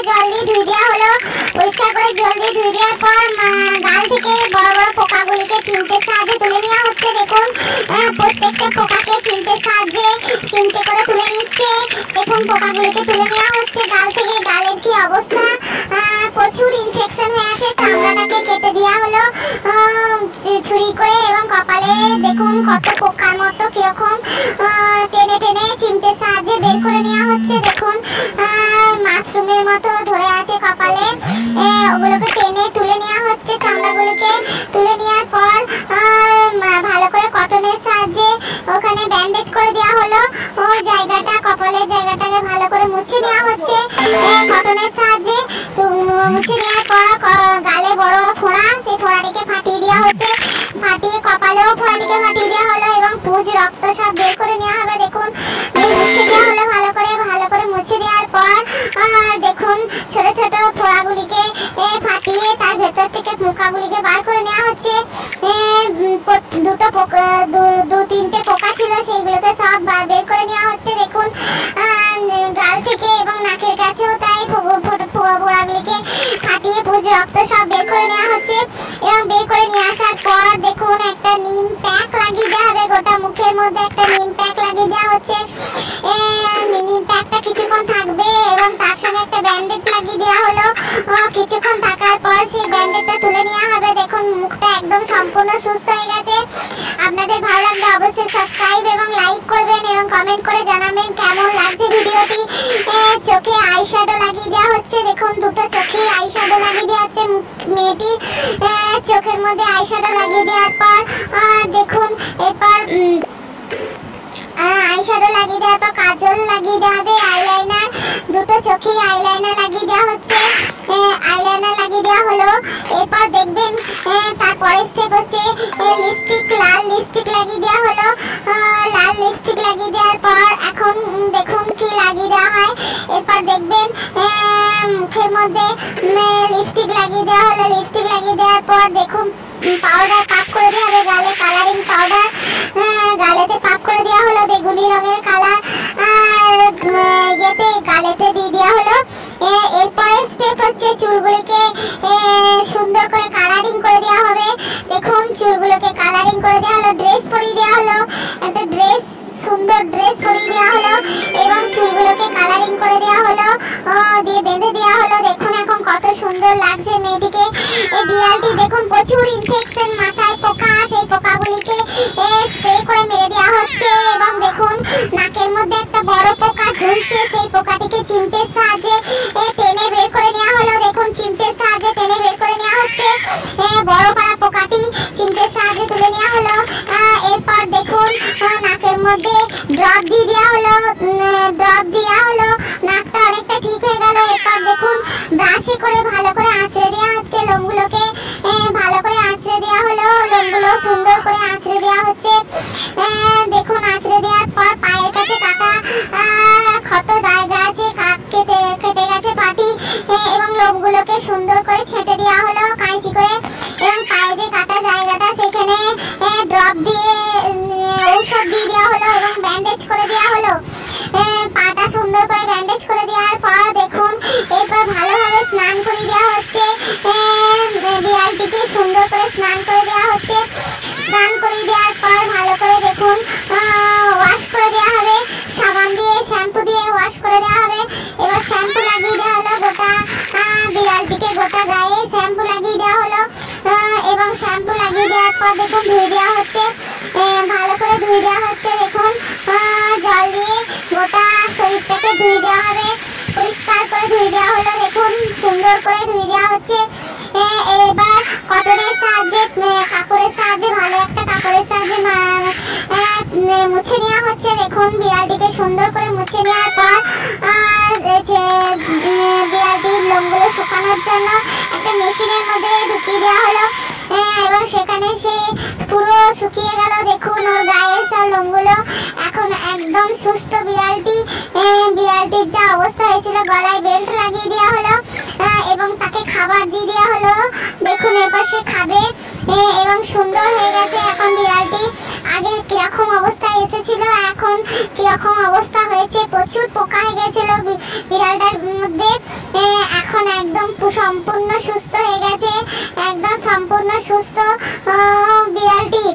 জল দিয়ে ধুয়ে দেওয়া হলো। পরিষ্কার করে জল দিয়ে ধুয়ে দেওয়ার পর গাল থেকে বড় বড় পোকাগুলিকে চিমটের সাহায্যে তুলে নেওয়া হচ্ছে। দেখুন প্রত্যেকটা পোকাকে চিমটের সাহায্যে চিমটে করে তুলে নিচ্ছে। দেখুন পোকাগুলিকে তুলে নেওয়া হচ্ছে গাল থেকে। গালের কি অবস্থা, প্রচুর ইনফেকশন হয়ে আছে। চামড়াটাকে কেটে দেওয়া হলো ছুরি করে এবং কপালে দেখুন কত পোকার মতো কিরকম টেনে টেনে চিমটের সাহায্যে বের করে নেওয়া হচ্ছে। দেখুন মাশরুমের মতো ধরে আছে কপালে, ওগুলোকে টেনে তুলে নেওয়া হচ্ছে। চামড়াগুলিকে তুলে নেওয়ার পর ভালো করে কটনের সাহায্যে ওখানে ব্যান্ডেজ করে দেওয়া হলো। ও জায়গাটা, কপালের জায়গাটাকে ভালো করে মুছে নেওয়া হচ্ছে কটনের সাহায্যে। তো মুছে নেওয়ার পর গালে বড় ফোঁড়া, সেই ফোঁড়াটিকে ফাটিয়ে দেওয়া হচ্ছে। ফাটিয়ে কপালেও ফোঁড়াটিকে ফাটিয়ে দেওয়া হলো এবং পুঁজ রক্ত সব বের করে নেওয়া হবে। দেখুন মুছে দেওয়া হলো ভালো করে মুছে দেওয়ার পর দেখুন ছোট ছোট ফোঁড়াগুলিকে ফাটিয়ে তার ভেতর থেকে পোকাগুলিকে বার করে নেওয়া হচ্ছে। দু তিনটে পোকা ছিল, সেইগুলোকে সব বের করে নেওয়া হচ্ছে। দেখুন গাল থেকে এবং নাকের কাছেও তাই ফোঁড়াগুলিকে ফাটিয়ে পুঁজ রক্ত সব বের করে নেওয়া হচ্ছে। এবং বের করে নিয়ে আসার পর দেখুন একটা নিম প্যাক লাগিয়ে দেওয়া হবে। গোটা মুখের মধ্যে একটা নিম প্যাক লাগিয়ে দেওয়া হচ্ছে। নিম প্যাকটা কিছুক্ষণ থাকবে এবং তার সঙ্গে একটা ব্যান্ডেজ লাগিয়ে দেওয়া হলো। কিছুক্ষণ থাকার পর সেই ব্যান্ডেজটা তুলে নেওয়া হবে। দেখুন মুখটা একদম সম্পূর্ণ সুস্থ হয়ে গেছে। আপনাদের ভালো লাগলে অবশ্যই সাবস্ক্রাইব এবং লাইক করবেন এবং কমেন্ট করে জানাবেন কেমন লাগছে ভিডিওটি। চোখে আইশ্যাডো লাগিয়ে দেওয়া হচ্ছে। দেখুন দুটো চোখে আইশ্যাডো লাগিয়ে দেওয়া হচ্ছে। মেয়েটির চোখের মধ্যে আইশ্যাডো লাগিয়ে দেওয়ার পর দেখুন এরপর আইশ্যাডো লাগিয়ে দেওয়ার পর কাজল লাগিয়ে দেওয়া হবে। আইলাইনার, দুটো চোখেই আইলাইনার লাগিয়ে দেওয়া হচ্ছে। আইলাইনার লাগিয়ে দেওয়া হলো। এরপর দেখবেন তারপরে স্টেপ হচ্ছে লিপস্টিক, লাল লিপস্টিক লাগিয়ে দেওয়া হলো। লাল লিপস্টিক লাগিয়ে দেওয়ার পর এখন দেখুন কি লাগিয়ে দেওয়া হয়। এরপর দেখবেন মুখের মধ্যে লিপস্টিক লাগিয়ে দেওয়া হলো। লিপস্টিক লাগিয়ে দেওয়ার পর দেখুন পাউডার পাক করে দেওয়া হবে। গালে কালারিং পাউডার গালেতে পাক করে দেওয়া হলো, বেগুনি রঙের কালার আর গালেতে দিয়ে দেওয়া হলো। এরপরে স্টেপ হচ্ছে চুলগুলিকে সুন্দর করে কালারিং করে দেওয়া হবে। দেখুন চুলগুলোকে কালারিং করে দেওয়া হলো। ড্রেস পরিয়ে দেওয়া হলো, একটা ড্রেস, সুন্দর ড্রেস পরিয়ে দেওয়া হলো এবং চুলগুলোকে কালারিং করে দেওয়া হলো, দিয়ে বেঁধে দেওয়া হলো। দেখুন এখন কত সুন্দর লাগছে মেয়েটিকে। এই বিড়ালটি দেখুন প্রচুর ইনফেকশন, মাথায় পোকা, সেই পোকাগুলিকে স্প্রে করে মেরে দেওয়া হচ্ছে। এবং দেখুন নাকের মধ্যে একটা বড় পোকা ঝুলছে, সেই পোকাটিকে চিমটের সাহায্যে টেনে বের করে নেওয়া হলো। দেখুন চিমটের সাহায্যে টেনে বের করে নেওয়া হচ্ছে। বড় পাড়া পোকাটি চিমটের সাহায্যে তুলে নেওয়া হলো। এরপর দেখুন নাকের মধ্যে ড্রপ দিয়ে দেওয়া হলো। ড্রপ দেওয়া হলো, নাকটা অনেকটা ঠিক হয়ে গেল। এরপর দেখুন ব্রাশে করে ভালো করে আঁচড়ে দেওয়া হচ্ছে। লোমগুলোকে ভালো করে আঁচড়ে দেওয়া হলো। লোমগুলো সুন্দর করে আঁচড়ে দেওয়া হচ্ছে। দেখুন আঁচড়ে দেওয়ার পর পায়ের কাছে কাটা ক্ষত জায়গা আছে, কেটে গেছে পাটি এবং লোমগুলোকে সুন্দর করে ছেঁটে দেওয়া হলো কাঁচি করে। এবং পায়ে যে কাটা জায়গাটা সেখানে ড্রপ দিয়ে ঔষধ দিয়ে দেওয়া হলো এবং ব্যান্ডেজ করে দেওয়া হলো। পাটা সুন্দর করে ব্যান্ডেজ করে দেওয়ার পর দেখুন এরপর ভালোভাবে স্নান করে দেওয়া হচ্ছে। বিড়ালটিকে সুন্দর করে স্নান করে দেওয়া হচ্ছে। স্নান করে দেওয়ার পর ভালো করে দেখুন ওয়াশ করে দেওয়া হবে। সাবান দিয়ে, শ্যাম্পু দিয়ে ওয়াশ করে দেওয়া হবে। এবার শ্যাম্পু লাগিয়ে দেওয়া হলো গোটা বিড়ালটিকে, গোটা গায়ে শ্যাম্পু লাগিয়ে দেওয়া হলো। এবং শ্যাম্পু লাগিয়ে দেওয়ার পর দেখুন ধুয়ে দেওয়া হচ্ছে। ভালো করে ধুয়ে দেওয়া হচ্ছে। দেখুন জল দিয়ে গোটা শরীরটাকে ধুয়ে দেওয়া হবে। পরিষ্কার করে ধুয়ে দেওয়া হলো। দেখুন সুন্দর করে ধুয়ে দেওয়া হচ্ছে। এবার কটনের সাহায্যে, কাপড়ের সাহায্যে, ভালো একটা কাপড়ের সাহায্যে মুছে নেওয়া হচ্ছে। দেখুন বিড়ালটিকে সুন্দর করে মুছে নেওয়ার পর বিড়ালটির লোমগুলো শুকানোর জন্য একটা মেশিনের মধ্যে ঢুকিয়ে দেওয়া হলো এবং সেখানে সে পুরো শুকিয়ে গেল। দেখুন ওর গায়ের সব লোমগুলো এখন একদম সুস্থ। বিড়ালটির যা অবস্থা হয়েছিল গলায় বেল্ট লাগিয়ে দেওয়া হলো এবং তাকে খাবার দিয়ে দেওয়া হলো। দেখুন এবার সে খাবে এবং সুন্দর হয়ে গেছে এখন বিড়ালটি। আগে কিরকম অবস্থায় এসেছিল এখন কিরকম অবস্থা হয়েছে, প্রচুর পোকা হয়ে গেছিল বিড়ালটার মধ্যে। সম্পূর্ণ সুস্থ হয়ে গেছে, একদম সম্পূর্ণ সুস্থ বিড়ালটি।